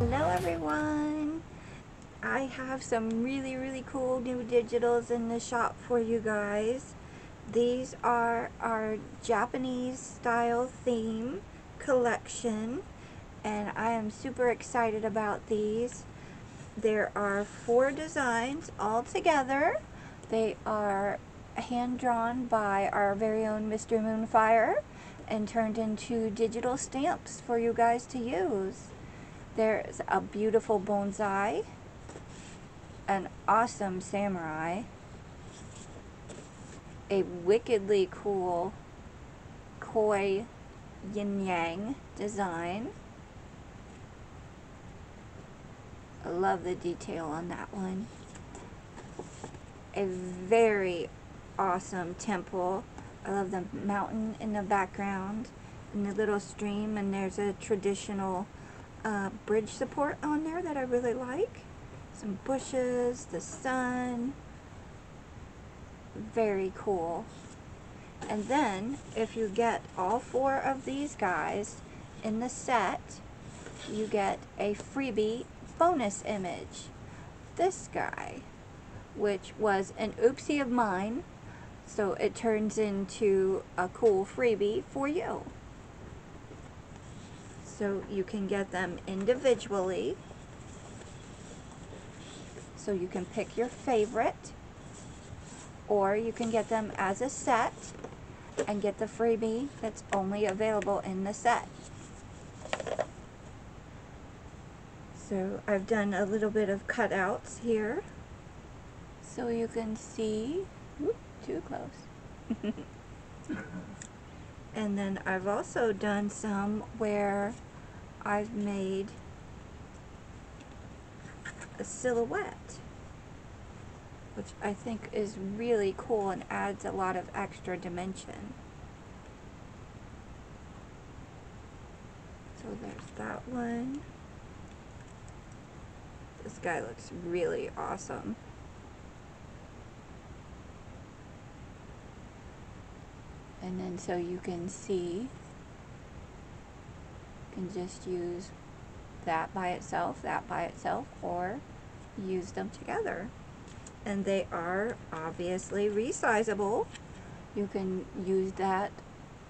Hello everyone! I have some really cool new digitals in the shop for you guys. These are our Japanese style theme collection and I am super excited about these. There are 4 designs all together. They are hand drawn by our very own Mr. MoonFire and turned into digital stamps for you guys to use. There's a beautiful bonsai, an awesome samurai, a wickedly cool koi yin-yang design. I love the detail on that one. A very awesome temple. I love the mountain in the background and the little stream, and there's a traditional bridge support on there that I really like. Some bushes, the sun. Very cool. And then if you get all 4 of these guys in the set, you get a freebie bonus image. This guy, which was an oopsie of mine, so it turns into a cool freebie for you. So you can get them individually. So you can pick your favorite, or you can get them as a set and get the freebie that's only available in the set. So I've done a little bit of cutouts here so you can see. Whoop, too close. And then I've also done some where I've made a silhouette, which I think is really cool and adds a lot of extra dimension. So there's that one. This guy looks really awesome. And then so you can see, you can just use that by itself, or use them together. And they are obviously resizable. You can use that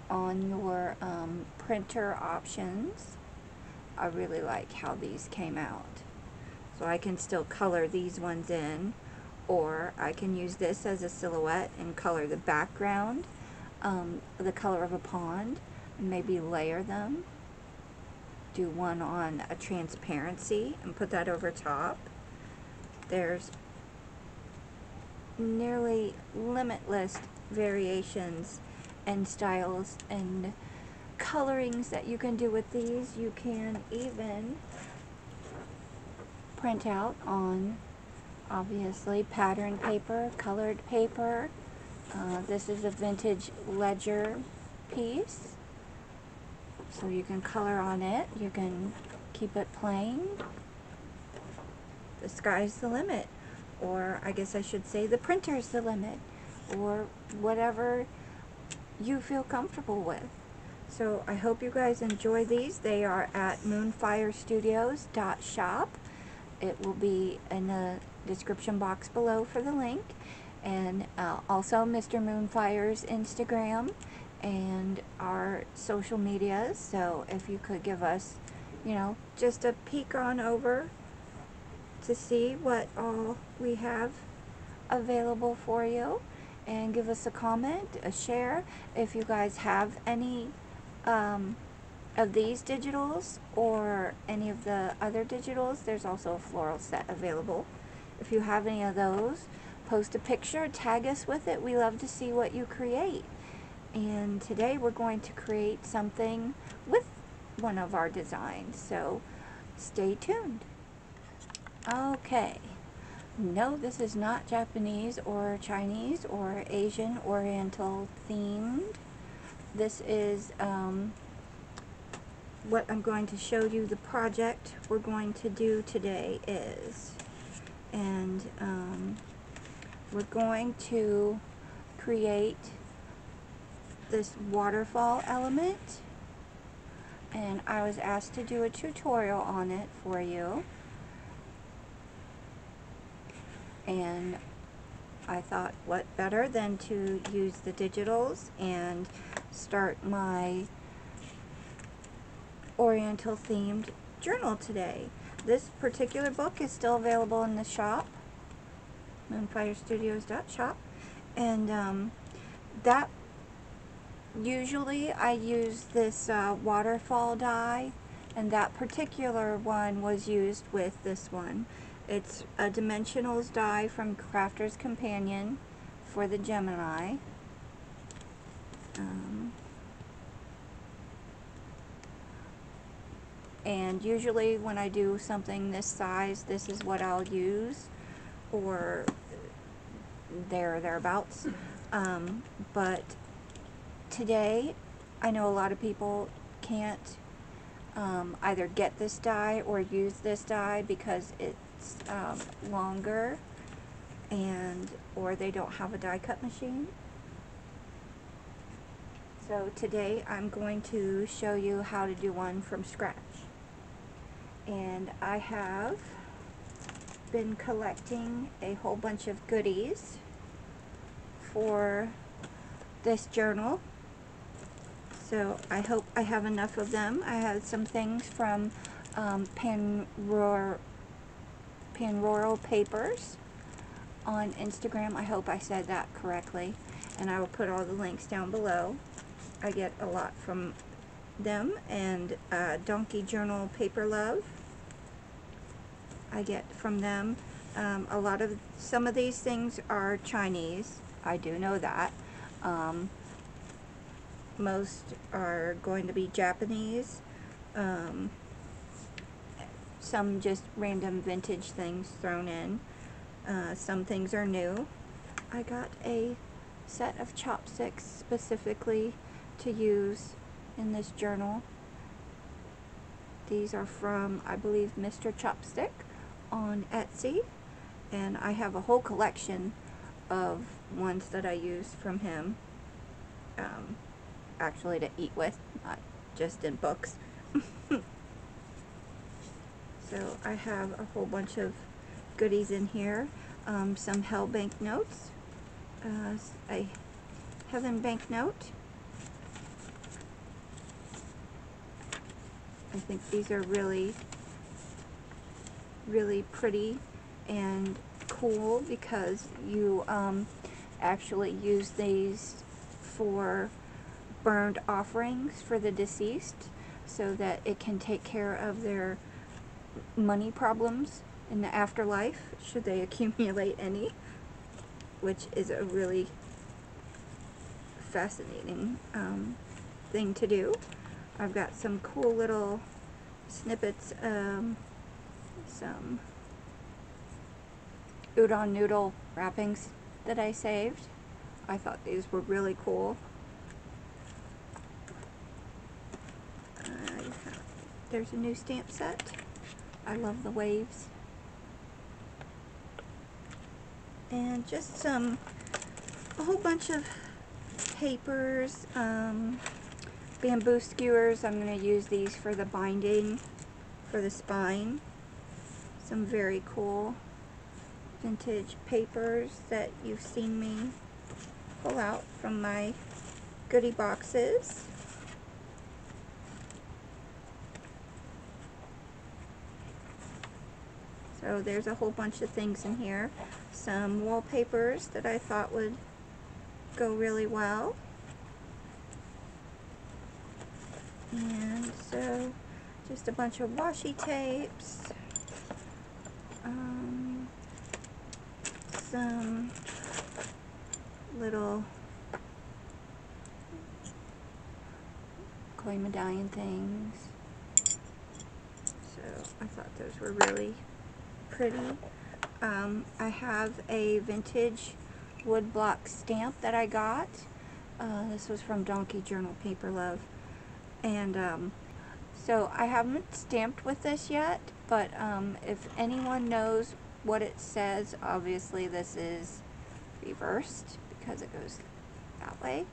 on your printer options. I really like how these came out. So I can still color these ones in, or I can use this as a silhouette and color the background the color of a pond, and maybe layer them. Do one on a transparency and put that over top. There's nearly limitless variations and styles and colorings that you can do with these. You can even print out on, obviously, pattern paper, colored paper. This is a vintage ledger piece, so you can color on it. You can keep it plain. The sky's the limit, or I guess I should say the printer's the limit, or whatever you feel comfortable with. So I hope you guys enjoy these. They are at moonfirestudios.shop. It will be in the description box below for the link. And also Mr. MoonFire's Instagram and our social medias. So if you could give us, you know, just a peek on over to see what all we have available for you, and give us a comment, a share. If you guys have any of these digitals or any of the other digitals, there's also a floral set available. If you have any of those, post a picture, tag us with it. We love to see what you create. And today we're going to create something with one of our designs, so stay tuned. Okay, no, this is not Japanese or Chinese or Asian Oriental themed. This is what I'm going to show you. The project we're going to do today is, and we're going to create this waterfall element, and I was asked to do a tutorial on it for you, and I thought what better than to use the digitals and start my Oriental themed journal today. This particular book is still available in the shop, moonfirestudios.shop, and that usually I use this waterfall die, and that particular one was used with this one. It's a dimensionals die from Crafter's Companion for the Gemini. And usually when I do something this size, this is what I'll use, or thereabouts. But today, I know a lot of people can't either get this die or use this die because it's longer, and or they don't have a die cut machine. So today I'm going to show you how to do one from scratch. And I have been collecting a whole bunch of goodies for this journal, so I hope I have enough of them. I had some things from Panroyal Papers on Instagram. I hope I said that correctly, and I will put all the links down below. I get a lot from them, and Donkey Journal Paper Love I get from them. Some of these things are Chinese, I do know that. Most are going to be Japanese. Some just random vintage things thrown in. Some things are new. I got a set of chopsticks specifically to use in this journal. These are from, I believe, Mr. Chopstick on Etsy, and I have a whole collection of ones that I use from him, actually to eat with, not just in books. So I have a whole bunch of goodies in here. Some Hell Bank notes, a Heaven Bank note. I think these are really, really pretty and cool because you actually use these for burned offerings for the deceased, so that it can take care of their money problems in the afterlife, should they accumulate any, which is a really fascinating thing to do. I've got some cool little snippets, some udon noodle wrappings that I saved. I thought these were really cool. There's a new stamp set. I love the waves. And just a whole bunch of papers, bamboo skewers. I'm going to use these for the binding for the spine. Some very cool vintage papers that you've seen me pull out from my goodie boxes. So there's a whole bunch of things in here. Some wallpapers that I thought would go really well. And so just a bunch of washi tapes. Some little coin medallion things. So I thought those were really pretty. I have a vintage woodblock stamp that I got. This was from Donkey Journal Paper Love. And so I haven't stamped with this yet, but if anyone knows what it says, obviously this is reversed because it goes that way,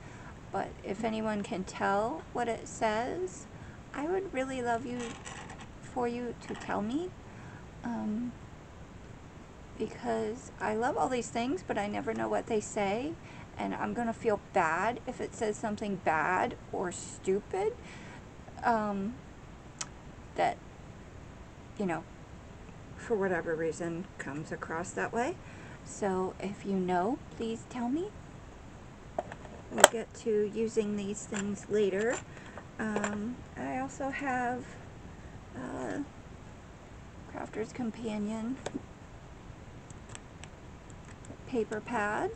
but if anyone can tell what it says, I would really love for you to tell me, because I love all these things, but I never know what they say, and I'm gonna feel bad if it says something bad or stupid, that, you know, for whatever reason comes across that way. So if you know, please tell me. We'll get to using these things later. I also have Crafter's Companion paper pad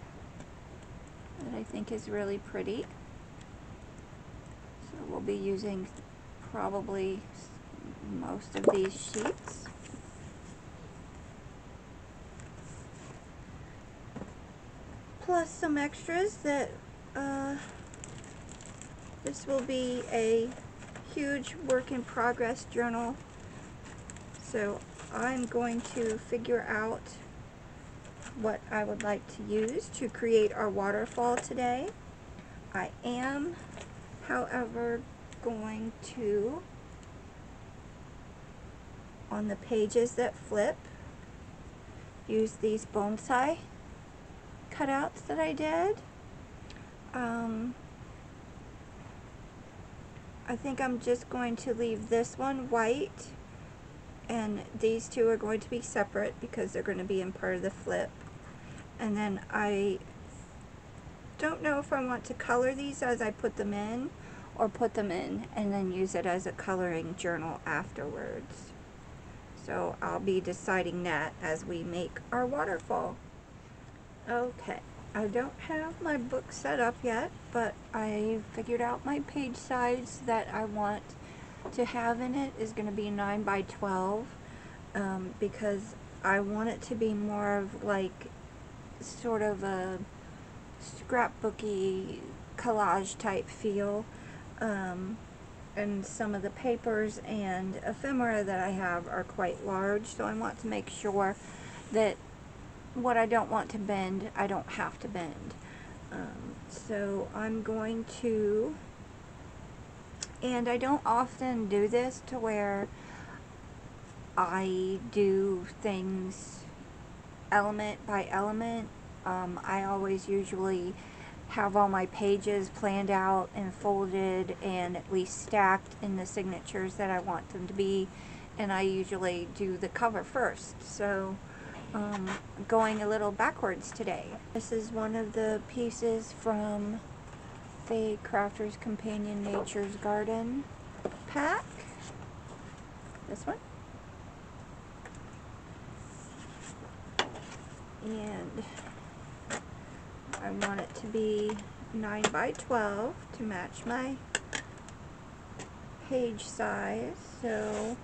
that I think is really pretty. So we'll be using probably most of these sheets. Plus some extras that this will be a huge work in progress journal. So I'm going to figure out what I would like to use to create our waterfall today. I am, however, going to, on the pages that flip, use these bonsai cutouts that I did. I think I'm just going to leave this one white, and these two are going to be separate because they're going to be in part of the flip. And then I don't know if I want to color these as I put them in, or put them in and then use it as a coloring journal afterwards. So I'll be deciding that as we make our waterfall. Okay, I don't have my book set up yet, but I figured out my page size that I want to have in it is going to be 9 by 12, because I want it to be more of like sort of a scrapbooky collage type feel, and some of the papers and ephemera that I have are quite large, so I want to make sure that what I don't want to bend, I don't have to bend. So I'm going to, and I don't often do this to where I do things element by element. I always usually have all my pages planned out and folded and at least stacked in the signatures that I want them to be, and I usually do the cover first. So going a little backwards today. This is one of the pieces from the Crafter's Companion Nature's Garden pack. This one. And I want it to be 9 by 12 to match my page size. So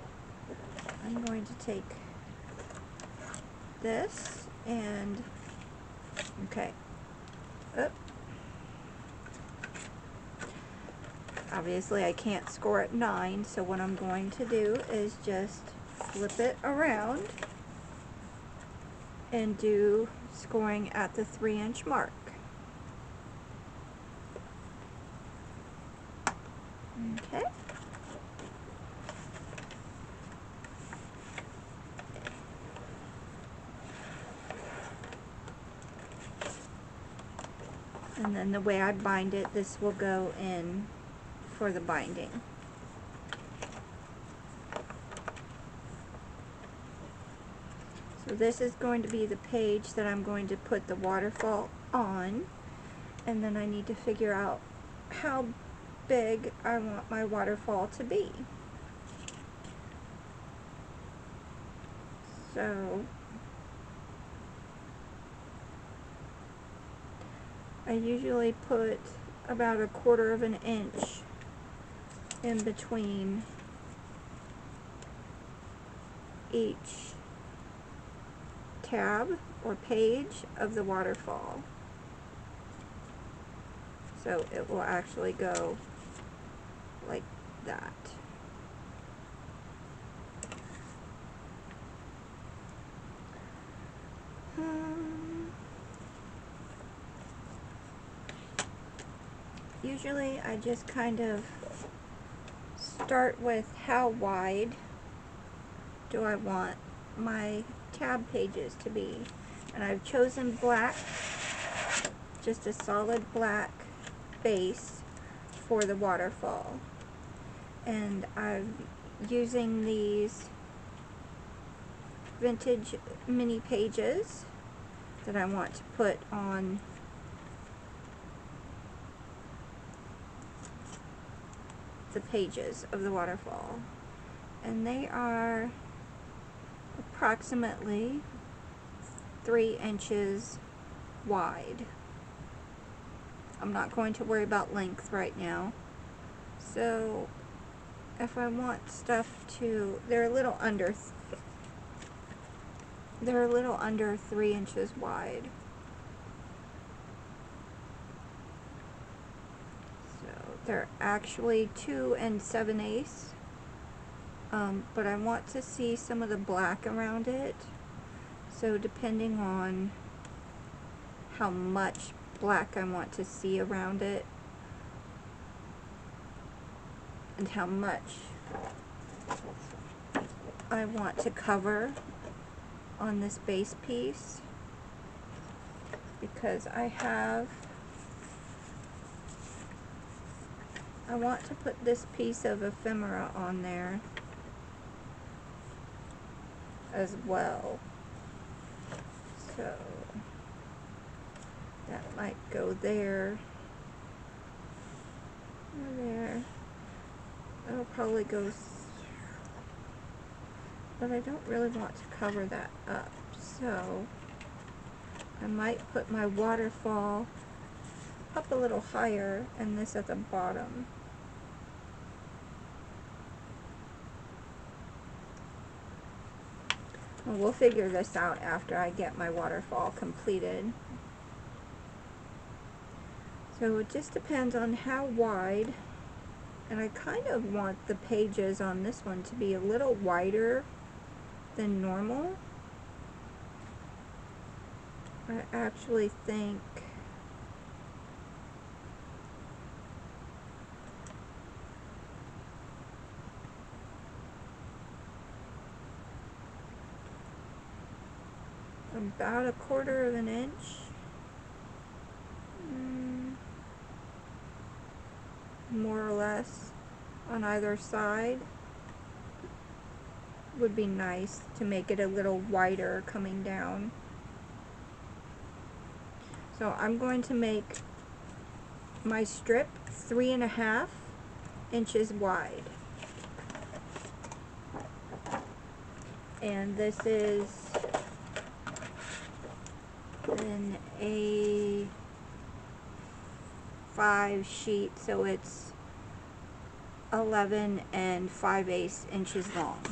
I'm going to take this and, okay, obviously I can't score at 9, so what I'm going to do is just flip it around and do scoring at the 3-inch mark. Okay. And then the way I bind it, this will go in for the binding. So this is going to be the page that I'm going to put the waterfall on, and then I need to figure out how big I want my waterfall to be. So I usually put about 1/4 of an inch in between each tab or page of the waterfall. So it will actually go like that. Usually I just kind of start with how wide do I want my tab pages to be. And I've chosen black, just a solid black base for the waterfall. And I'm using these vintage mini pages that I want to put on the pages of the waterfall. And they are approximately 3 inches wide. I'm not going to worry about length right now. So if I want stuff to, they're a little under 3 inches wide. So they're actually 2 7/8. But I want to see some of the black around it. So depending on how much black I want to see around it and how much I want to cover on this base piece, because I want to put this piece of ephemera on there as well. So that might go there or there. That'll probably go, but I don't really want to cover that up. So I might put my waterfall up a little higher and this at the bottom. Well, we'll figure this out after I get my waterfall completed. So it just depends on how wide, and I kind of want the pages on this one to be a little wider than normal. I actually think about 1/4 of an inch. More or less on either side would be nice to make it a little wider coming down. So I'm going to make my strip 3.5 inches wide. And this is an A5 sheet, so it's 11 5/8 inches long.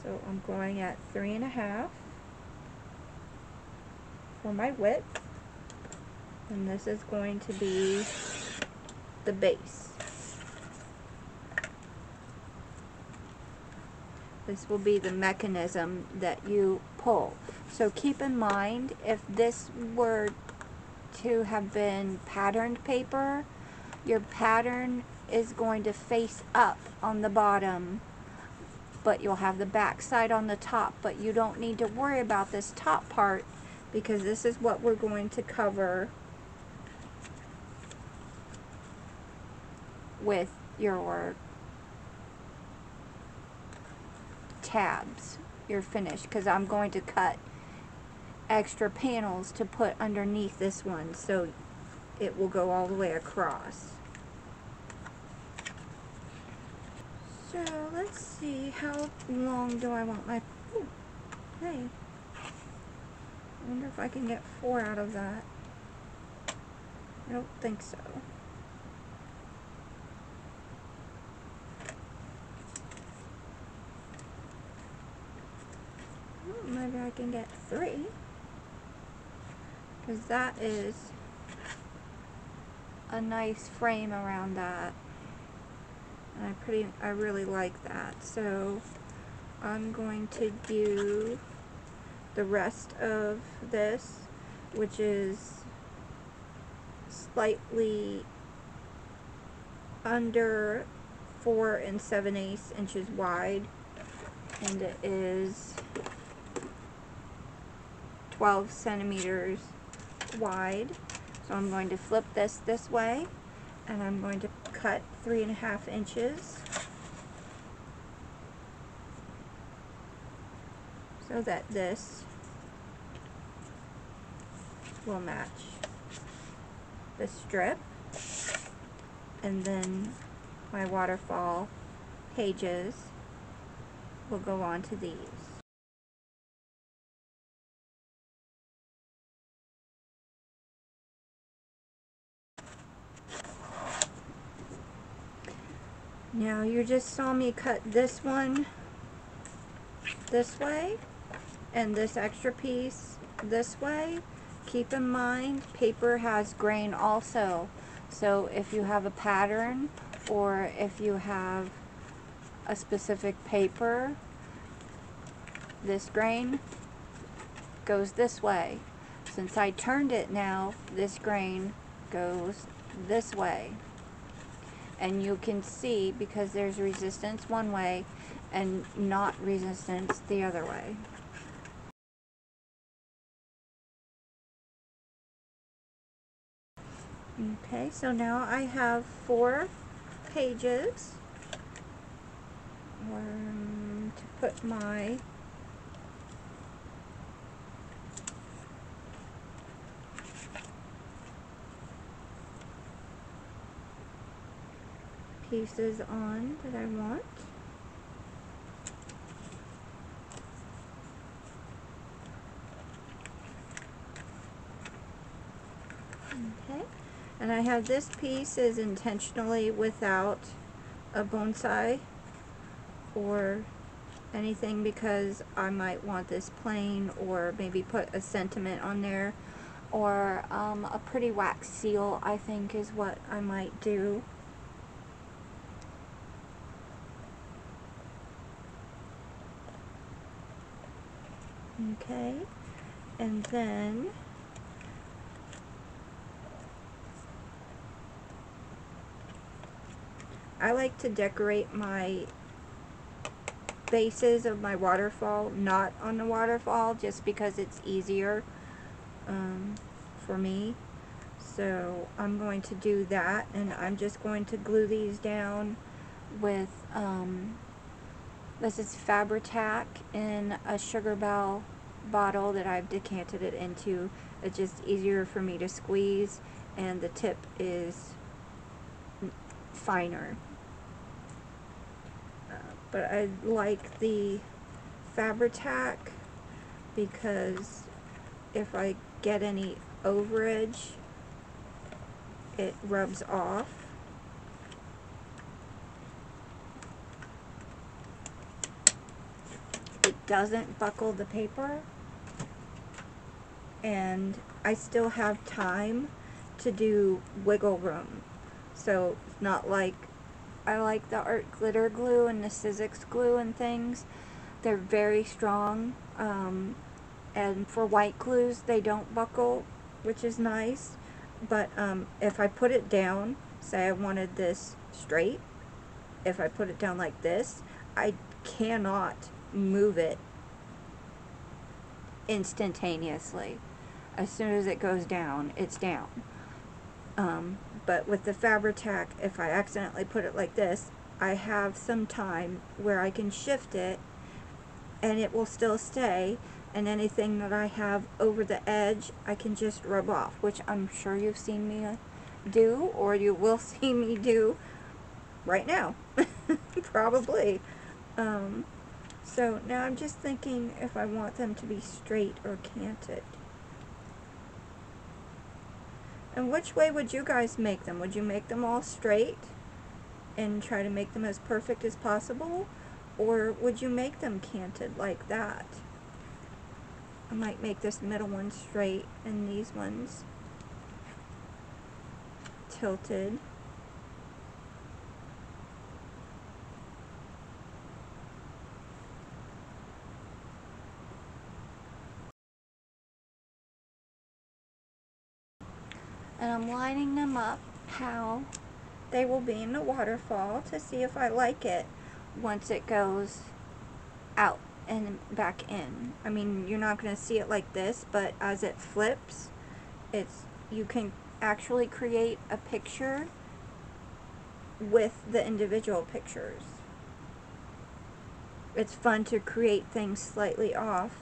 So I'm going at 3.5 for my width, and this is going to be the base. This will be the mechanism that you pull. So keep in mind, if this were to have been patterned paper, your pattern is going to face up on the bottom, but you'll have the back side on the top. But you don't need to worry about this top part, because this is what we're going to cover with your tabs, your finish, because I'm going to cut extra panels to put underneath this one, so it will go all the way across. So let's see, how long do I want my, hey, I wonder if I can get 4 out of that. I don't think so. Maybe I can get 3, because that is a nice frame around that. And I really like that. So I'm going to do the rest of this, which is slightly under 4 7/8 inches wide, and it is 12 centimeters wide. So I'm going to flip this way, and I'm going to cut 3.5 inches so that this will match the strip, and then my waterfall pages will go on to these. Now you just saw me cut this one this way and this extra piece this way. Keep in mind, paper has grain also. So if you have a pattern or if you have a specific paper, this grain goes this way. Since I turned it now, this grain goes this way. And you can see, because there's resistance one way and not resistance the other way. Okay, so now I have 4 pages to put my pieces on that I want. Okay, and I have this piece is intentionally without a bonsai or anything because I might want this plain, or maybe put a sentiment on there, or a pretty wax seal, I think is what I might do. Okay, and then I like to decorate my bases of my waterfall not on the waterfall, just because it's easier for me. So I'm going to do that, and I'm just going to glue these down with this is Fabri-Tac in a Sugar Bell bottle that I've decanted it into. It's just easier for me to squeeze, and the tip is finer. But I like the Fabri-Tac because if I get any overage, it rubs off. It doesn't buckle the paper, and I still have time to do wiggle room. So it's not like, I like the art glitter glue and the Sizzix glue and things. They're very strong, and for white glues they don't buckle, which is nice. But if I put it down, say I wanted this straight, if I put it down like this, I cannot move it instantaneously. As soon as it goes down, it's down. But with the Fabri-Tac, if I accidentally put it like this, I have some time where I can shift it and it will still stay, and anything that I have over the edge I can just rub off, which I'm sure you've seen me do, or you will see me do right now. Probably. So now I'm just thinking if I want them to be straight or canted. And which way would you guys make them? Would you make them all straight and try to make them as perfect as possible? Or would you make them canted like that? I might make this middle one straight and these ones tilted. and I'm lining them up how they will be in the waterfall to see if I like it once it goes out and back in. I mean, you're not going to see it like this, but as it flips, you can actually create a picture with the individual pictures. It's fun to create things slightly off,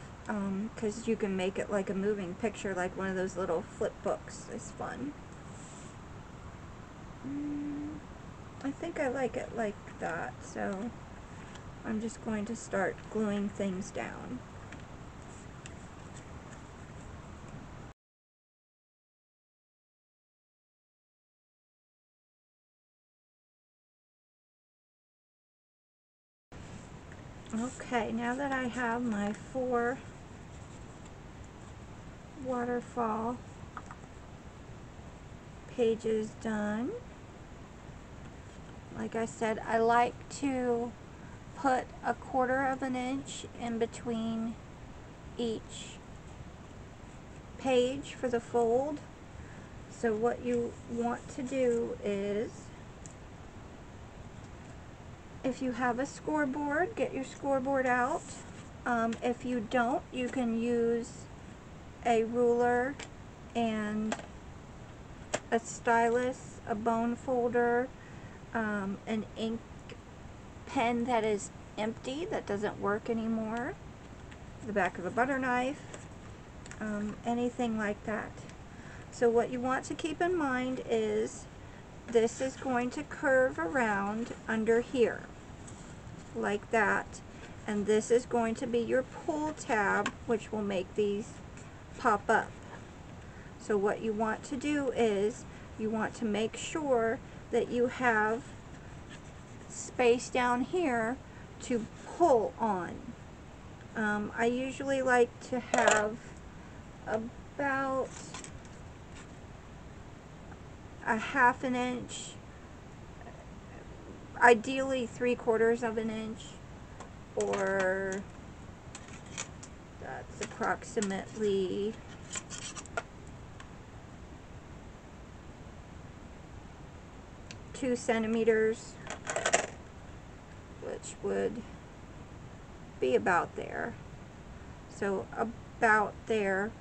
because you can make it like a moving picture, like one of those little flip books. It's fun. I think I like it like that, so I'm just going to start gluing things down. Okay, now that I have my 4 waterfall pages done, like I said, I like to put 1/4 of an inch in between each page for the fold. So what you want to do is, if you have a scoreboard, get your scoreboard out. If you don't, you can use a ruler and a stylus, a bone folder, an ink pen that is empty, that doesn't work anymore, the back of a butter knife, anything like that. So what you want to keep in mind is this is going to curve around under here like that, and this is going to be your pull tab, which will make these pop up. So what you want to do is you want to make sure that you have space down here to pull on. I usually like to have about a 1/2 inch, ideally 3/4 of an inch, or that's approximately 2 centimeters, which would be about there. So about there.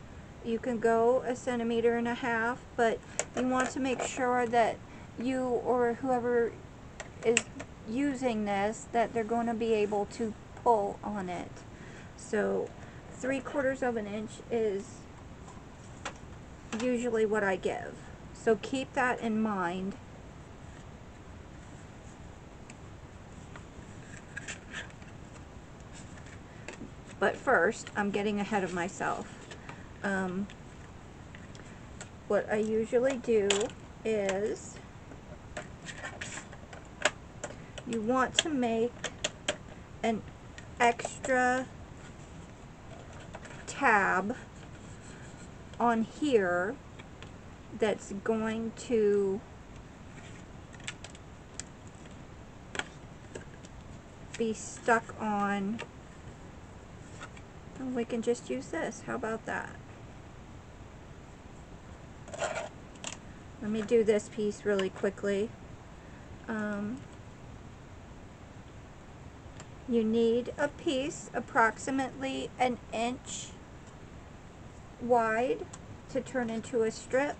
You can go 1.5 centimeters, but you want to make sure that you or whoever is using this, that they're going to be able to pull on it. So 3/4 of an inch is usually what I give. So keep that in mind. But first, I'm getting ahead of myself. What I usually do is, you want to make an extra tab on here that's going to be stuck on, and we can just use this. How about that? Let me do this piece really quickly. You need a piece approximately 1 inch wide to turn into a strip.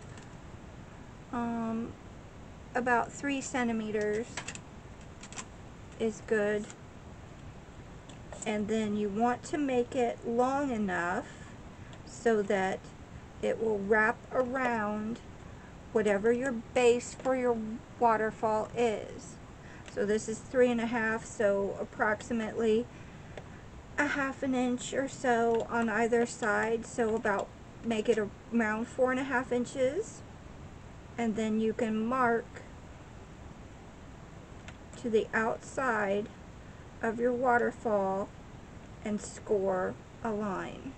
About 3 centimeters is good. And then you want to make it long enough so that it will wrap around whatever your base for your waterfall is. So this is 3.5, so approximately a 1/2 inch or so on either side. So about, make it around 4.5 inches, and then you can mark to the outside of your waterfall and score a line.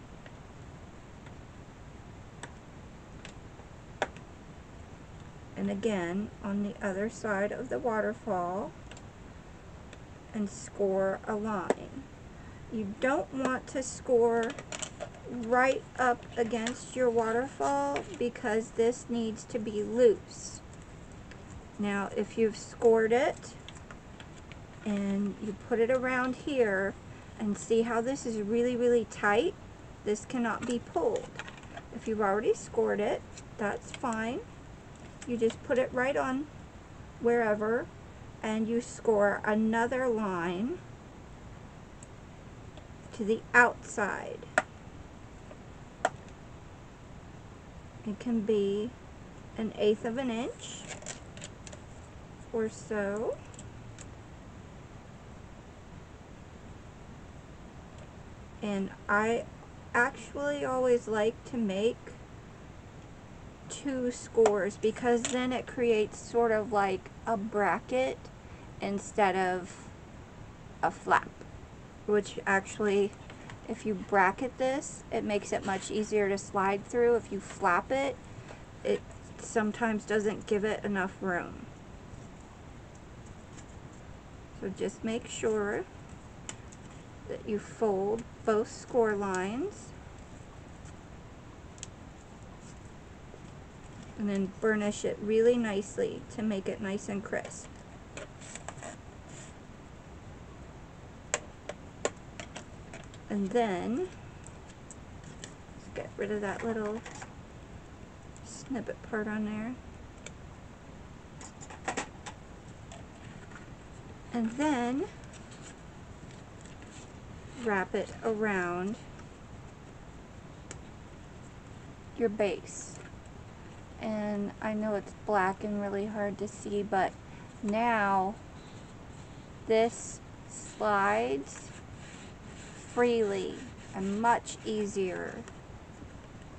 And again on the other side of the waterfall and score a line. You don't want to score right up against your waterfall because this needs to be loose. Now, if you've scored it and you put it around here, and see how this is really, really tight, this cannot be pulled. If you've already scored it, that's fine. You just put it right on wherever, and you score another line to the outside. It can be 1/8 of an inch or so. And I actually always like to make 2 scores because then it creates sort of like a bracket instead of a flap, which actually, if you bracket this, it makes it much easier to slide through. If you flap it, it sometimes doesn't give it enough room. So just make sure that you fold both score lines and then burnish it really nicely to make it nice and crisp. And then let's get rid of that little snippet part on there. And then wrap it around your base. And I know it's black and really hard to see, but now this slides freely and much easier.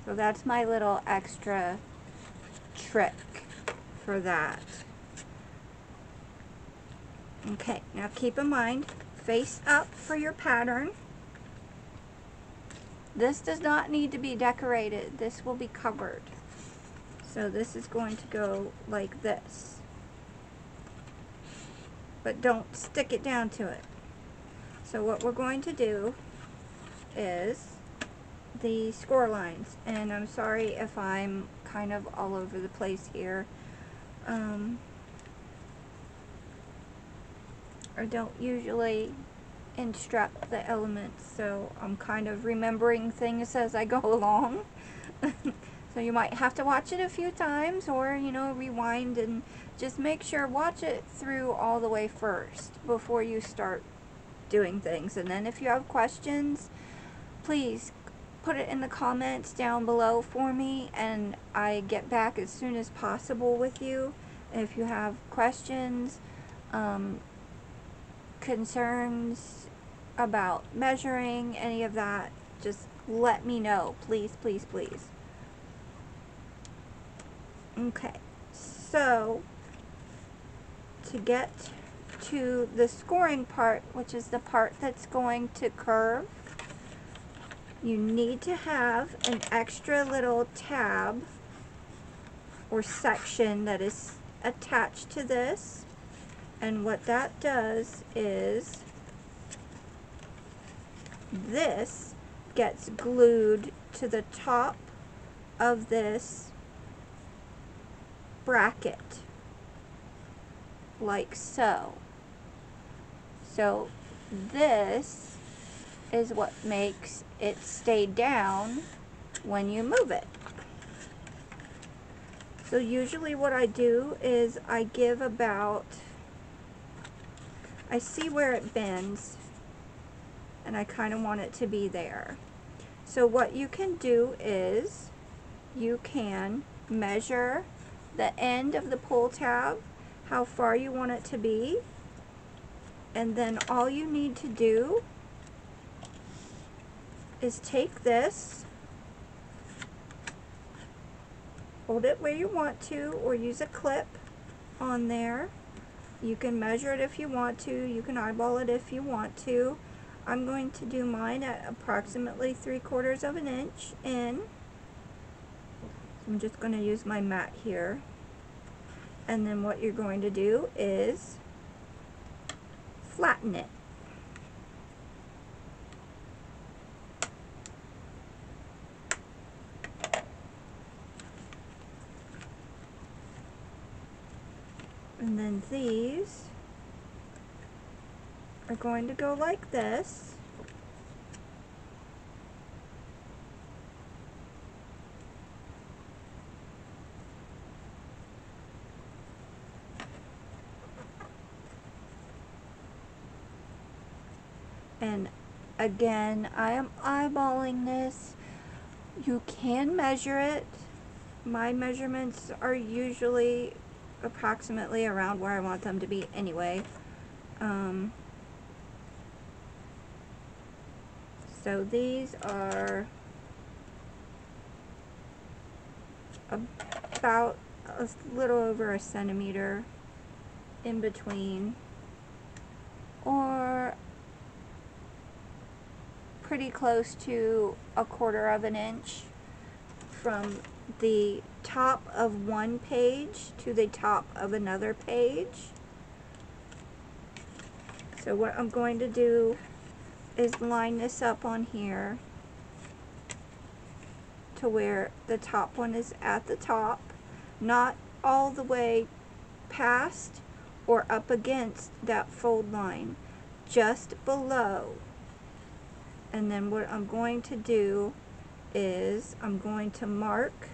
So that's my little extra trick for that. Okay, now keep in mind, face up for your pattern. This does not need to be decorated. This will be covered. So this is going to go like this. But don't stick it down to it. So what we're going to do is the score lines. And I'm sorry if I'm kind of all over the place here. I don't usually instruct the elements, so I'm kind of remembering things as I go along. So you might have to watch it a few times, or you know, rewind and just make sure, watch it through all the way first before you start doing things. And then if you have questions, please put it in the comments down below for me, and I get back as soon as possible with you. If you have questions, concerns about measuring, any of that, just let me know, please, please, please. Okay, so to get to the scoring part, which is the part that's going to curve, you need to have an extra little tab or section that is attached to this. And what that does is this gets glued to the top of this bracket, like so. So this is what makes it stay down when you move it. So usually what I do is I give about, I see where it bends, and I kind of want it to be there. So what you can do is you can measure the end of the pull tab, how far you want it to be, and then all you need to do is take this, hold it where you want to, or use a clip on there. You can measure it if you want to, you can eyeball it if you want to. I'm going to do mine at approximately 3/4 of an inch in. I'm just going to use my mat here. And then what you're going to do is flatten it. these are going to go like this. And again, I am eyeballing this. You can measure it. My measurements are usually approximately around where I want them to be anyway. So these are about a little over a centimeter in between, or pretty close to 1/4 of an inch from the top of one page to the top of another page. So what I'm going to do is line this up on here to where the top one is at the top, not all the way past or up against that fold line, just below. And then what I'm going to do is I'm going to mark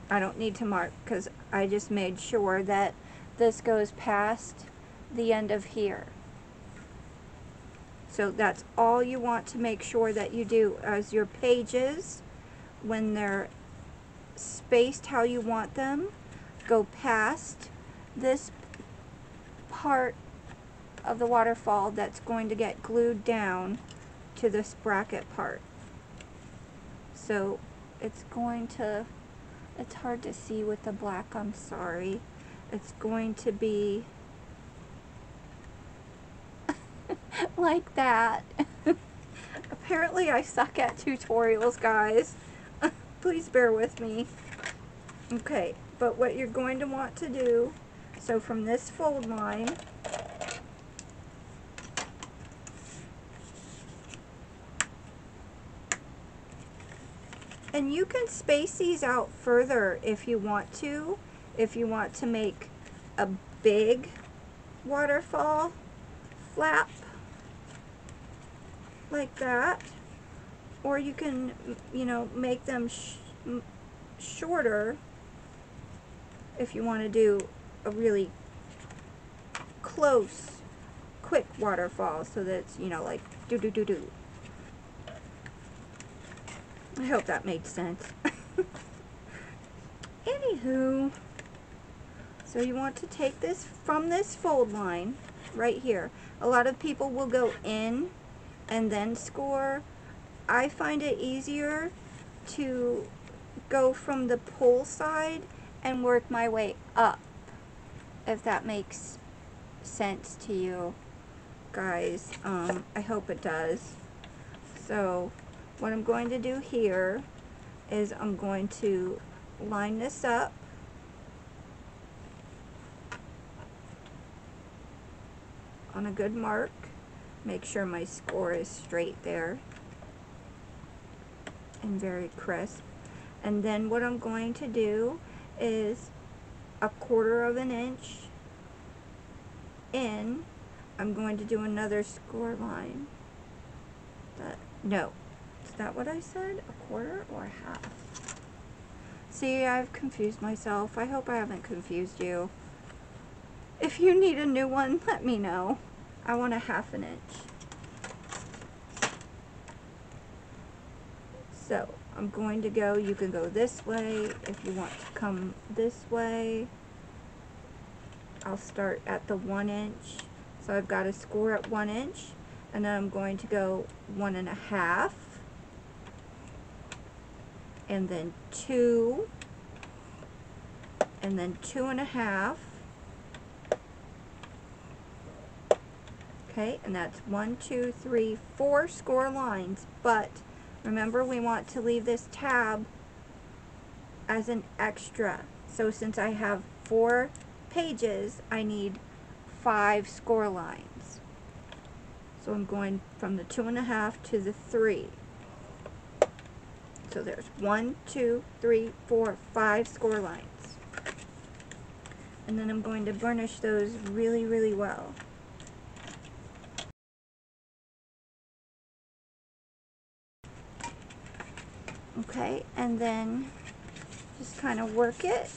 I don't need to mark because I just made sure that this goes past the end of here. So that's all you want to make sure that you do as your pages, when they're spaced how you want them, go past this part of the waterfall that's going to get glued down to this bracket part. So it's going to, it's hard to see with the black, I'm sorry. It's going to be like that. Apparently I suck at tutorials, guys. Please bear with me. Okay, but what you're going to want to do, so from this fold line, and you can space these out further if you want to make a big waterfall flap like that, or you can, you know, make them shorter if you want to do a really close, quick waterfall, so that it's, you know, like do do do do. I hope that made sense. Anywho, so you want to take this from this fold line right here. A lot of people will go in and then score. I find it easier to go from the pull side and work my way up, if that makes sense to you guys. I hope it does. So what I'm going to do here is I'm going to line this up on a good mark. Make sure my score is straight there and very crisp. And then what I'm going to do is 1/4 of an inch in, I'm going to do another score line. No, is that what I said? 1/4 or 1/2? See, I've confused myself. I hope I haven't confused you. If you need a new one, let me know. I want 1/2 an inch. So I'm going to go, you can go this way if you want to come this way. I'll start at the 1 inch. So I've got a score at 1 inch, and then I'm going to go 1 1/2, and then 2, and then 2 1/2. Okay, and that's 1, 2, 3, 4 score lines, but remember, we want to leave this tab as an extra. So since I have 4 pages, I need 5 score lines. So I'm going from the 2 1/2 to the 3. So there's 1, 2, 3, 4, 5 score lines. And then I'm going to burnish those really, really well. Okay, and then just kind of work it.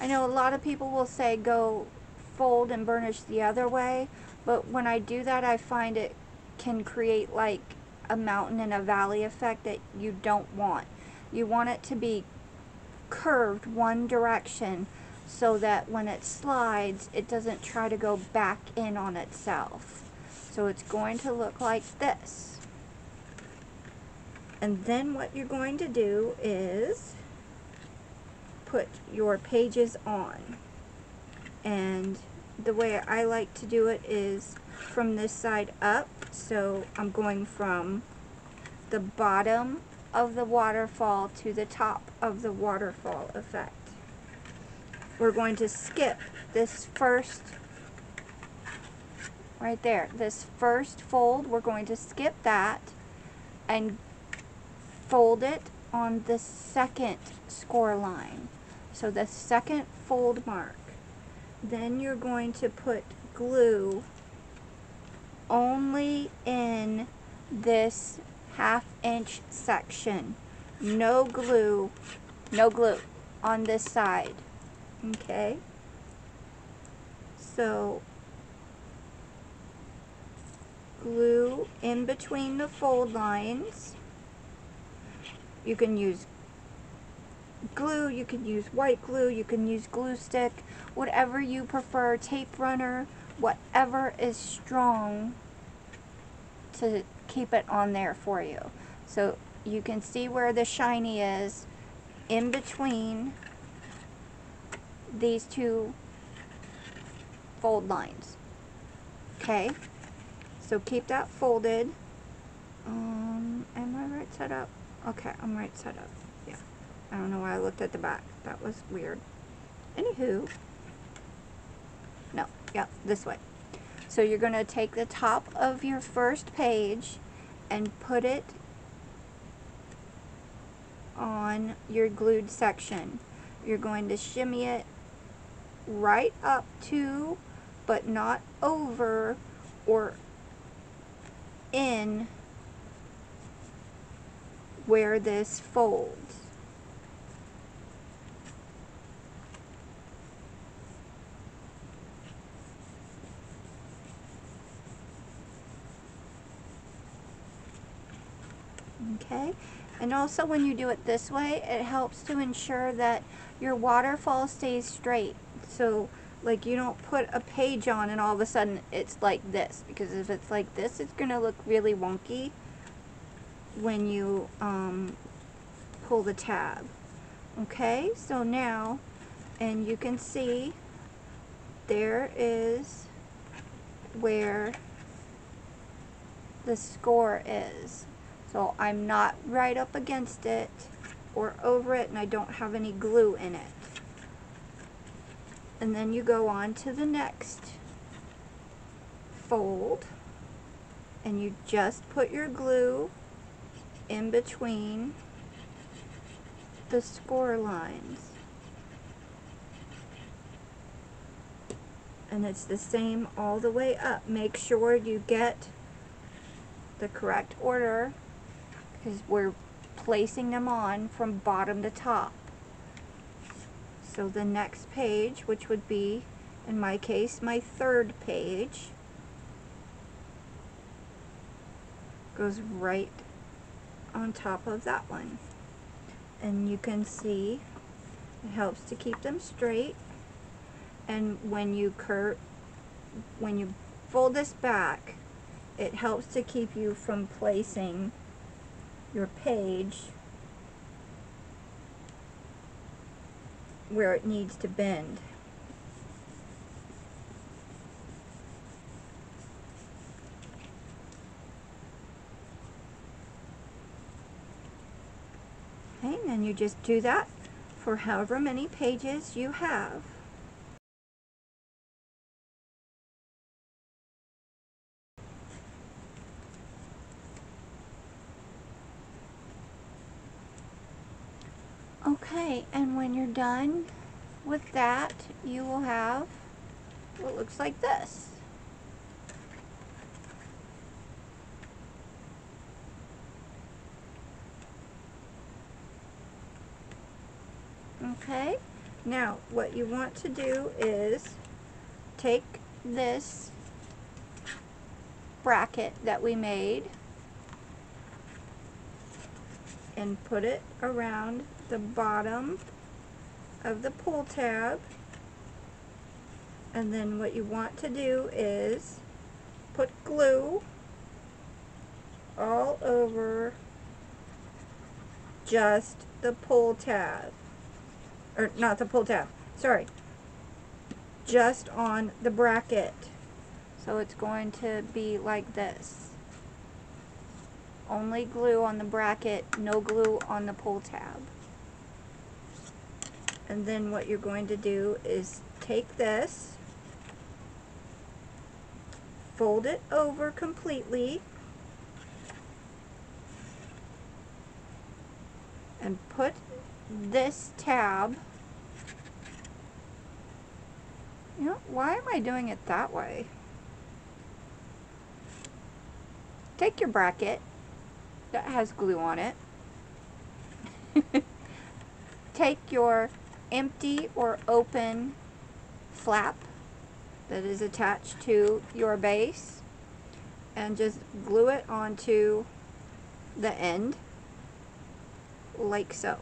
I know a lot of people will say go fold and burnish the other way, but when I do that, I find it can create like a mountain and a valley effect that you don't want. You want it to be curved one direction so that when it slides, it doesn't try to go back in on itself. So it's going to look like this. And then what you're going to do is put your pages on. And the way I like to do it is from this side up. So I'm going from the bottom of the waterfall to the top of the waterfall effect. We're going to skip this first, right there, this first fold. We're going to skip that and fold it on the second score line. So the second fold mark. Then you're going to put glue only in this 1/2 inch section. No glue on this side. Okay? So glue in between the fold lines. You can use glue, you can use white glue, you can use glue stick, whatever you prefer, tape runner, whatever is strong to keep it on there for you. So you can see where the shiny is in between these two fold lines. Okay, so keep that folded. Am I right side up? Okay, I'm right side up. Yeah. I don't know why I looked at the back. That was weird. Anywho. No, yeah, this way. So you're going to take the top of your first page and put it on your glued section. You're going to shimmy it right up to, but not over or in where this folds. Okay, and also when you do it this way, it helps to ensure that your waterfall stays straight. So like you don't put a page on and all of a sudden it's like this, because if it's like this, it's gonna look really wonky when you pull the tab. Okay, so now, and you can see there is where the score is. So I'm not right up against it or over it, and I don't have any glue in it. And then you go on to the next fold, and you just put your glue in between the score lines. And it's the same all the way up. Make sure you get the correct order, because we're placing them on from bottom to top. So the next page, which would be, in my case, my third page, goes right on top of that one. And you can see it helps to keep them straight. And when you fold this back, it helps to keep you from placing your page where it needs to bend. Okay, and then you just do that for however many pages you have. Okay, and when you're done with that, you will have what looks like this. Okay, now what you want to do is take this bracket that we made and put it around the bottom of the pull tab, and then what you want to do is put glue all over just the pull tab, or not the pull tab, sorry, just on the bracket. So it's going to be like this. Only glue on the bracket, no glue on the pull tab. And then what you're going to do is take this, fold it over completely, and put this tab, you know, why am I doing it that way? Take your bracket that has glue on it, take your empty or open flap that is attached to your base, and just glue it onto the end like so.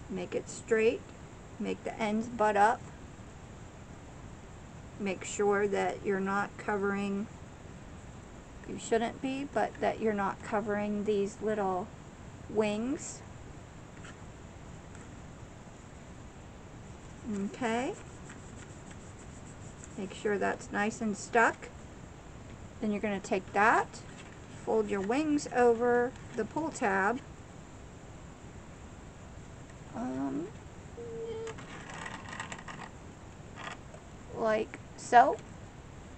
Make it straight, make the ends butt up, make sure that you're not covering, you shouldn't be, but that you're not covering these little wings. Okay, make sure that's nice and stuck. Then you're going to take that, fold your wings over the pull tab, like so.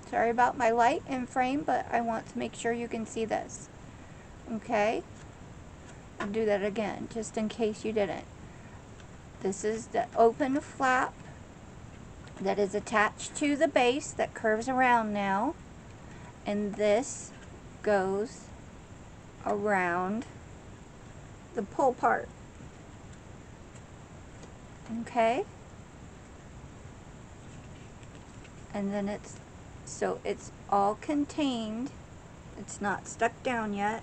Sorry about my light and frame, but I want to make sure you can see this. Okay, I'll do that again just in case you didn't. This is the open flap that is attached to the base that curves around now, and this goes around the pull part. Okay, and then it's so it's all contained, it's not stuck down yet.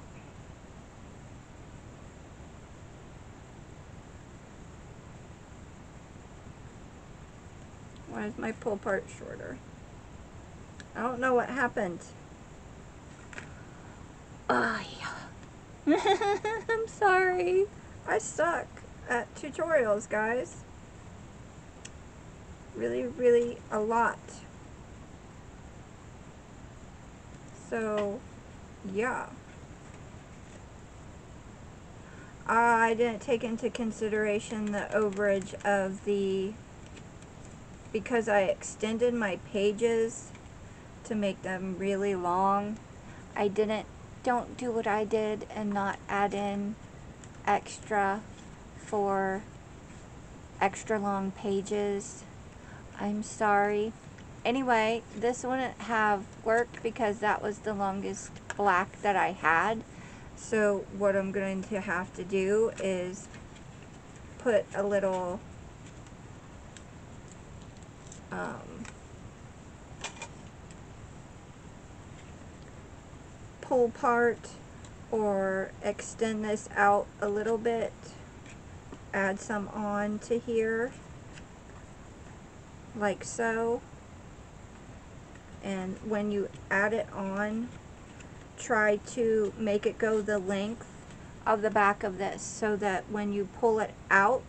Why is my pull part shorter? I don't know what happened. Oh, yeah. I'm sorry. I suck at tutorials, guys. Really, really a lot. So, yeah. I didn't take into consideration the overage of the, because I extended my pages to make them really long. Don't do what I did and not add in extra for extra long pages. I'm sorry. Anyway, this wouldn't have worked because that was the longest black that I had. So what I'm going to have to do is put a little pull part, or extend this out a little bit, add some on to here like so, and when you add it on, try to make it go the length of the back of this so that when you pull it out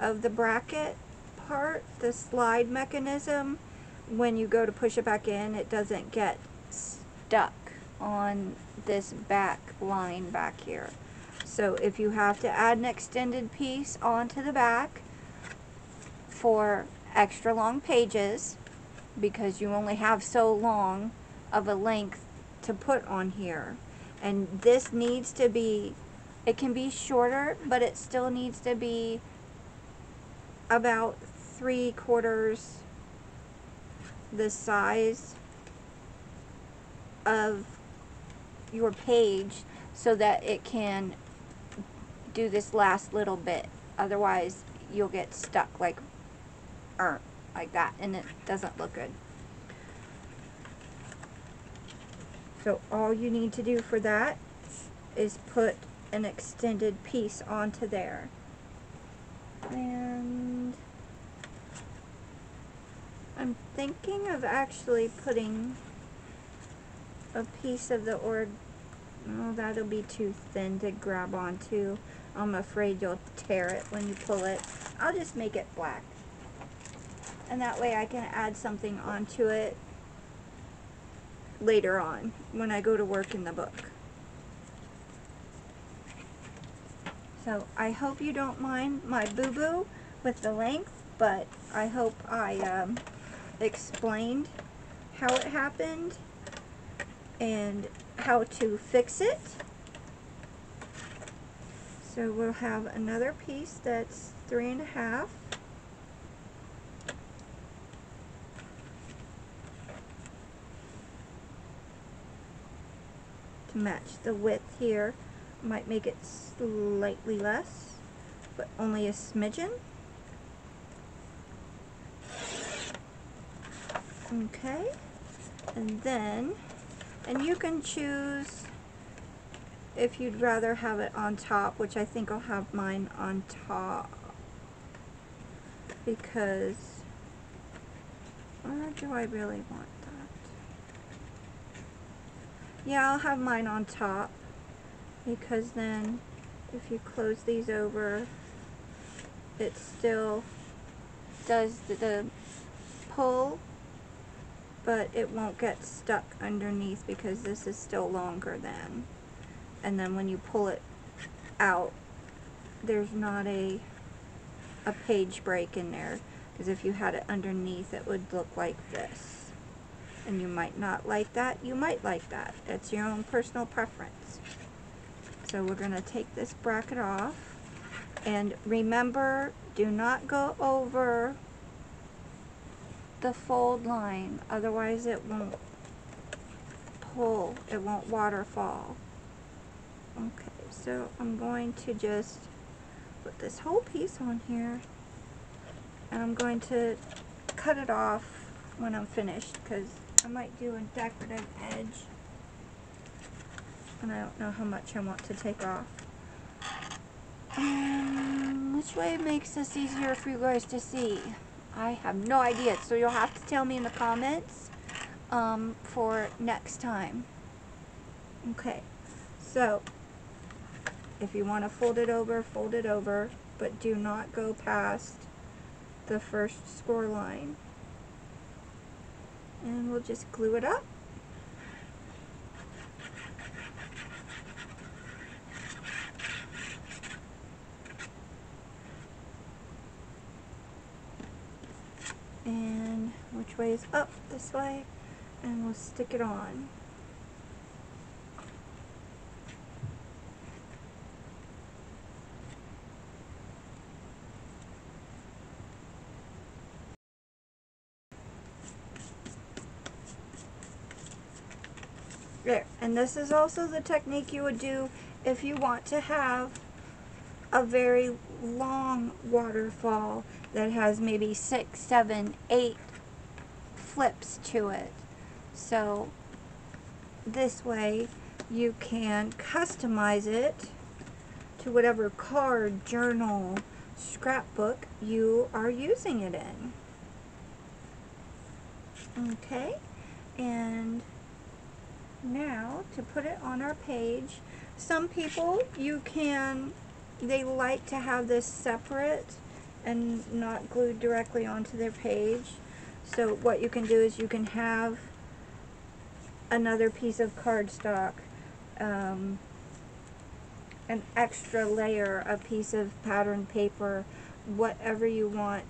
of the bracket part, the slide mechanism, when you go to push it back in, it doesn't get stuck on this back line back here. So if you have to add an extended piece onto the back for extra long pages, because you only have so long of a length to put on here, and this needs to be It can be shorter, but it still needs to be about 3/4 the size of your page so that it can do this last little bit. Otherwise, you'll get stuck like that, and it doesn't look good. So all you need to do for that is put an extended piece onto there. And I'm thinking of actually putting a piece of the oh, that'll be too thin to grab onto. I'm afraid you'll tear it when you pull it. I'll just make it black. And that way I can add something onto it later on when I go to work in the book. So I hope you don't mind my boo-boo with the length, but I hope I explained how it happened and how to fix it. So we'll have another piece that's 3.5. To match the width here. Might make it slightly less, but only a smidgen. Okay, and then, and you can choose if you'd rather have it on top, which I think I'll have mine on top, because, or do I really want that? Yeah, I'll have mine on top, because then if you close these over, it still does the pull, but it won't get stuck underneath because this is still longer than. And then when you pull it out, there's not a page break in there, because if you had it underneath it would look like this. And you might not like that, you might like that. It's your own personal preference. So we're going to take this bracket off, and remember, do not go over the fold line, otherwise it won't pull, it won't waterfall. Okay, so I'm going to just put this whole piece on here, and I'm going to cut it off when I'm finished, because I might do a decorative edge, and I don't know how much I want to take off. Which way makes this easier for you guys to see? I have no idea, so you'll have to tell me in the comments for next time. Okay, so if you want to fold it over, but do not go past the first score line. And we'll just glue it up. And which way is up? This way. And we'll stick it on. There. And this is also the technique you would do if you want to have a very long waterfall that has maybe 6, 7, 8 flips to it. So this way you can customize it to whatever card, journal, scrapbook you are using it in. Okay, and now to put it on our page, some people they like to have this separate and not glued directly onto their page. So what you can do is you can have another piece of cardstock, an extra layer, a piece of patterned paper, whatever you want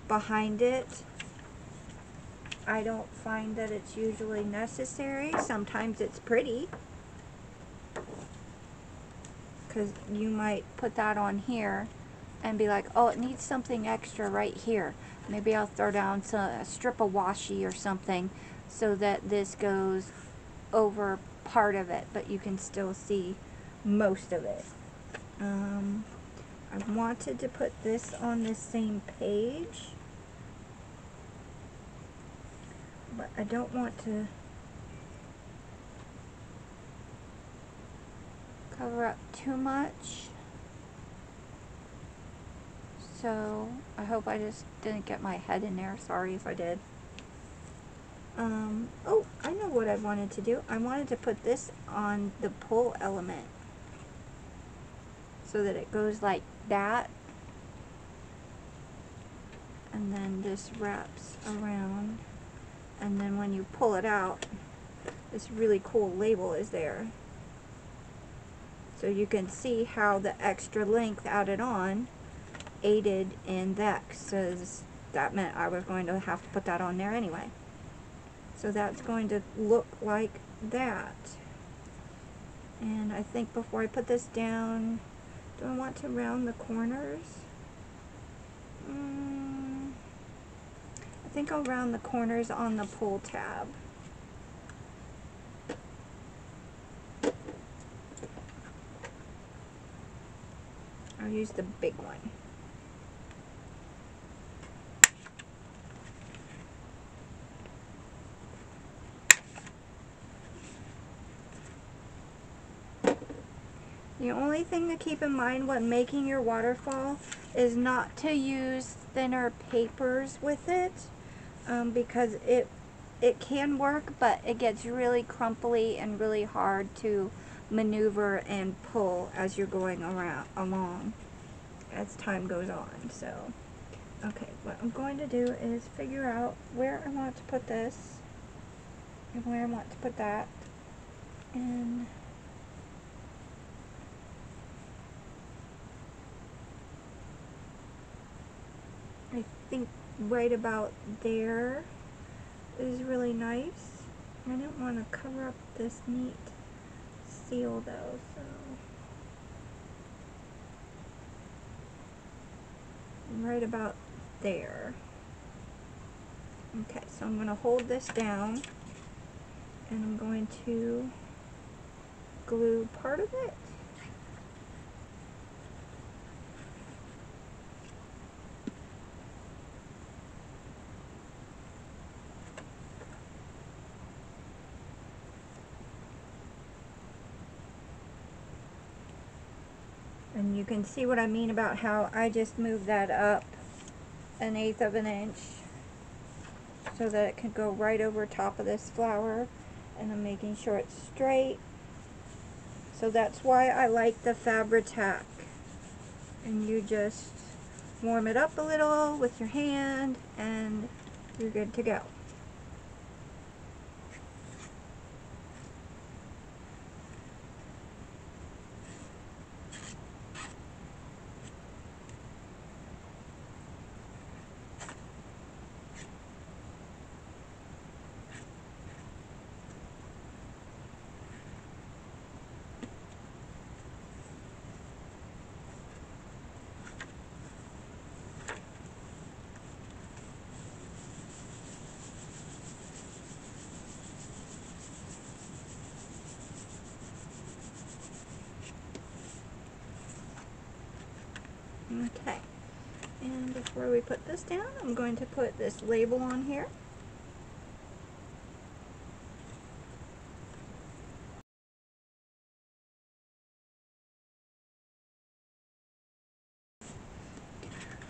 behind it. I don't find that it's usually necessary. Sometimes it's pretty. because you might put that on here and be like, oh, it needs something extra right here. Maybe I'll throw down a strip of washi or something so that this goes over part of it, but you can still see most of it. I wanted to put this on the same page, but I don't want to cover up too much. So I hope I just didn't get my head in there. Sorry if I did. Oh, I know what I wanted to do. I wanted to put this on the pull element so that it goes like that. And then this wraps around. And then when you pull it out, this really cool label is there. So you can see how the extra length added on aided in that, because that meant I was going to have to put that on there anyway. So that's going to look like that. And I think before I put this down, do I want to round the corners? I think I'll round the corners on the pull tab. I'll use the big one. The only thing to keep in mind when making your waterfall is not to use thinner papers with it, because it can work, but it gets really crumply and really hard to maneuver and pull as you're going along as time goes on. So, okay, what I'm going to do is figure out where I want to put this and where I want to put that, and I think right about there is really nice. I don't want to cover up this neat seal though, so right about there. Okay, so I'm going to hold this down and I'm going to glue part of it. And you can see what I mean about how I just moved that up 1/8 of an inch so that it can go right over top of this flower, and I'm making sure it's straight. So that's why I like the Fabri-Tac. And you just warm it up a little with your hand and you're good to go. Okay, and before we put this down, I'm going to put this label on here.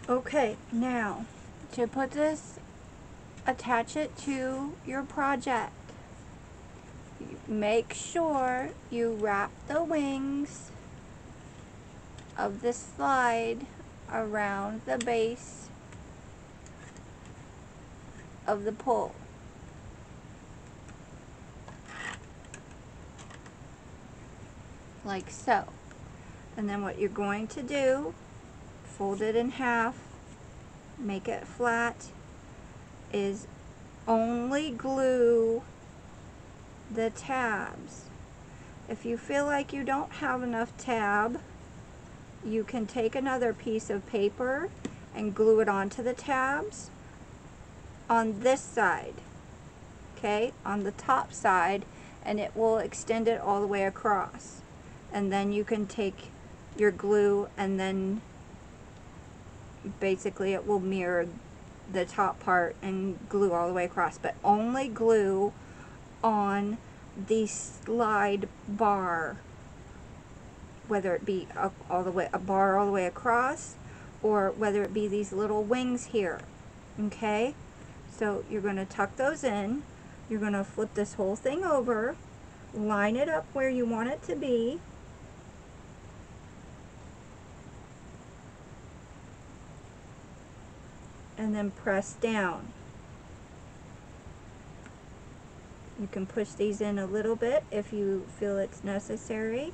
Okay, now to put this, attach it to your project. Make sure you wrap the wings of the slide around the base of the pole. Like so. And then what you're going to do, fold it in half, make it flat, is only glue the tabs. If you feel like you don't have enough tab, you can take another piece of paper and glue it onto the tabs on this side, okay, on the top side, and it will extend it all the way across. And then you can take your glue and then basically it will mirror the top part and glue all the way across, but only glue on the slide bar, whether it be a bar all the way across, or whether it be these little wings here. Okay, so you're going to tuck those in. You're going to flip this whole thing over, line it up where you want it to be, and then press down. You can push these in a little bit if you feel it's necessary.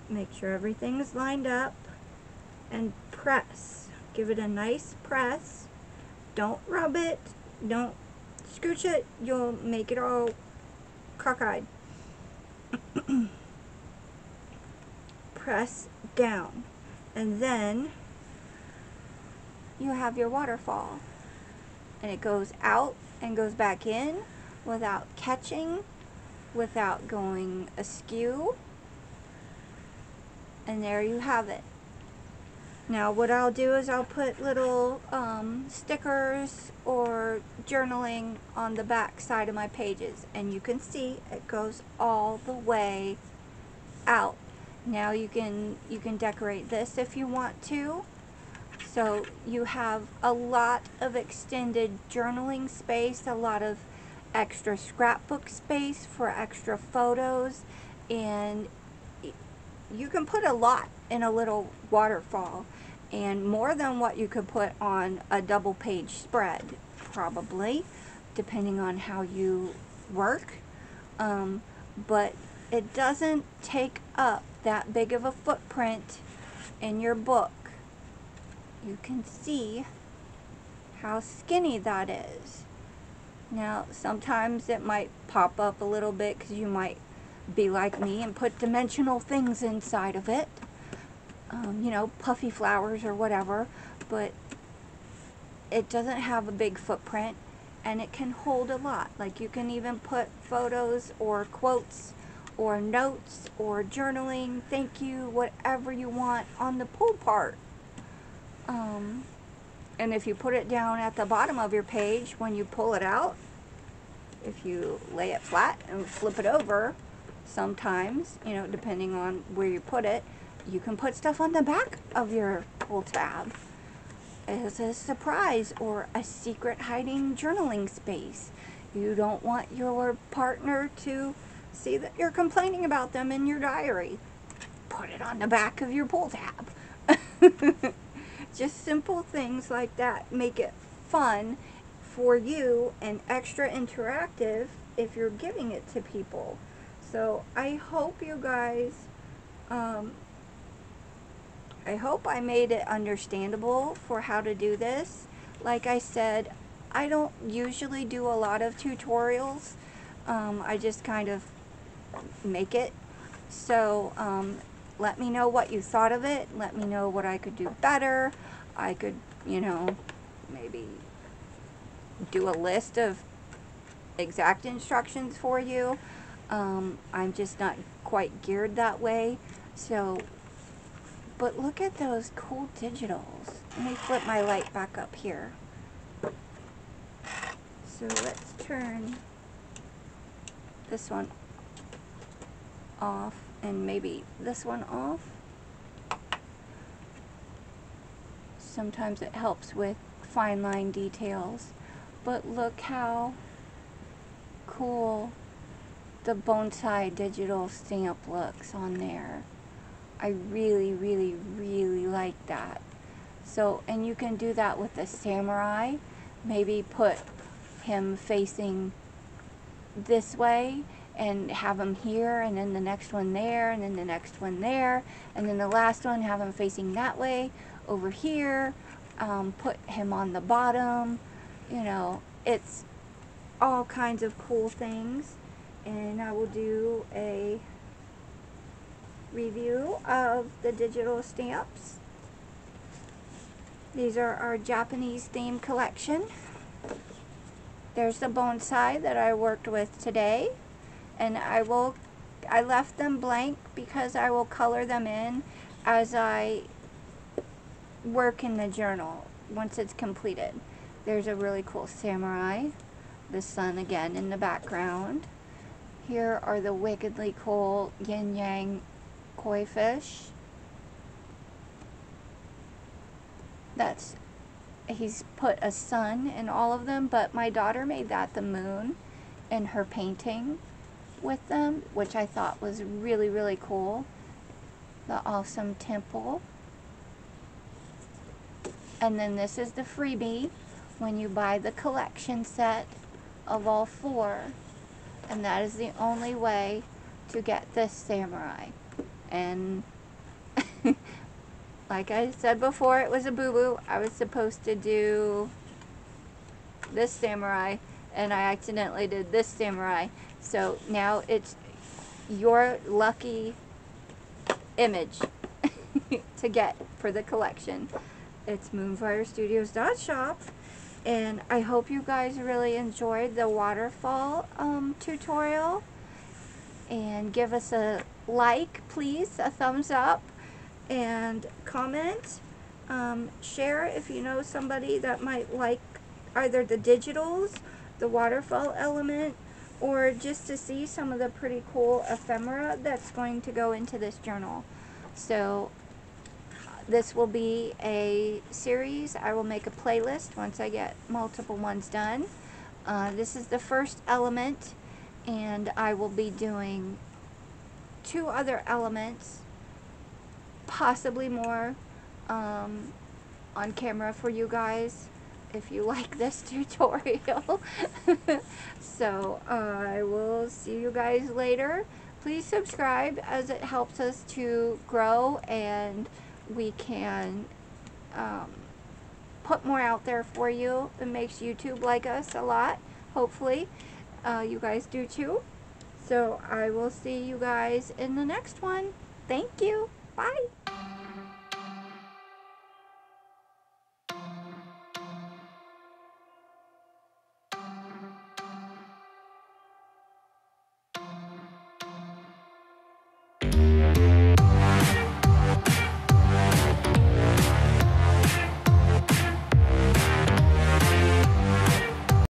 Make sure everything is lined up and press. Give it a nice press. Don't rub it. Don't scooch it. You'll make it all cockeyed. Press down. And then you have your waterfall. And it goes out and goes back in without catching, without going askew. And there you have it. Now what I'll do is I'll put little stickers or journaling on the back side of my pages, and you can see it goes all the way out. Now you can decorate this if you want to. So you have a lot of extended journaling space, a lot of extra scrapbook space for extra photos, and you can put a lot in a little waterfall, and more than what you could put on a double page spread, probably, depending on how you work. But it doesn't take up that big of a footprint in your book. You can see how skinny that is. Now sometimes it might pop up a little bit because you might be like me and put dimensional things inside of it, you know, puffy flowers or whatever, but it doesn't have a big footprint and it can hold a lot. Like you can even put photos or quotes or notes or journaling, thank you, whatever you want on the pull part. And if you put it down at the bottom of your page, when you pull it out, if you lay it flat and flip it over, sometimes, you know, depending on where you put it, you can put stuff on the back of your pull tab as a surprise or a secret hiding journaling space. You don't want your partner to see that you're complaining about them in your diary. Put it on the back of your pull tab. Just simple things like that make it fun for you and extra interactive if you're giving it to people. So I hope you guys, I hope I made it understandable for how to do this. Like I said, I don't usually do a lot of tutorials. I just kind of make it. So let me know what you thought of it. Let me know what I could do better. I could, you know, maybe do a list of exact instructions for you. I'm just not quite geared that way. So, but look at those cool digitals. Let me flip my light back up here. So let's turn this one off and maybe this one off. Sometimes it helps with fine line details. But look how cool the bonsai digital stamp looks on there. I really, really, really like that. So, and you can do that with the samurai. Maybe put him facing this way and have him here, and then the next one there, and then the next one there, and then the last one have him facing that way over here. Put him on the bottom. You know, it's all kinds of cool things. And I will do a review of the digital stamps. These are our Japanese theme collection. There's the bonsai that I worked with today, and I left them blank because I will color them in as I work in the journal once it's completed. There's a really cool samurai, the sun again in the background. Here are the wickedly cool yin yang koi fish. He's put a sun in all of them, but my daughter made that the moon in her painting with them, which I thought was really, really cool. The awesome temple. And then this is the freebie when you buy the collection set of all 4. And that is the only way to get this samurai. And like I said before, it was a boo-boo. I was supposed to do this samurai, and I accidentally did this samurai. So now it's your lucky image to get for the collection. It's MoonFireStudios.shop, and I hope you guys really enjoyed the waterfall tutorial. And give us a like, please, a thumbs up, and comment. Share if you know somebody that might like either the digitals, the waterfall element, or just to see some of the pretty cool ephemera that's going to go into this journal. So this will be a series. I will make a playlist once I get multiple ones done. This is the first element, and I will be doing 2 other elements, possibly more, on camera for you guys if you like this tutorial. So I will see you guys later. Please subscribe, as it helps us to grow, and we can put more out there for you. It makes YouTube like us a lot. Hopefully you guys do too. So I will see you guys in the next one. Thank you. Bye.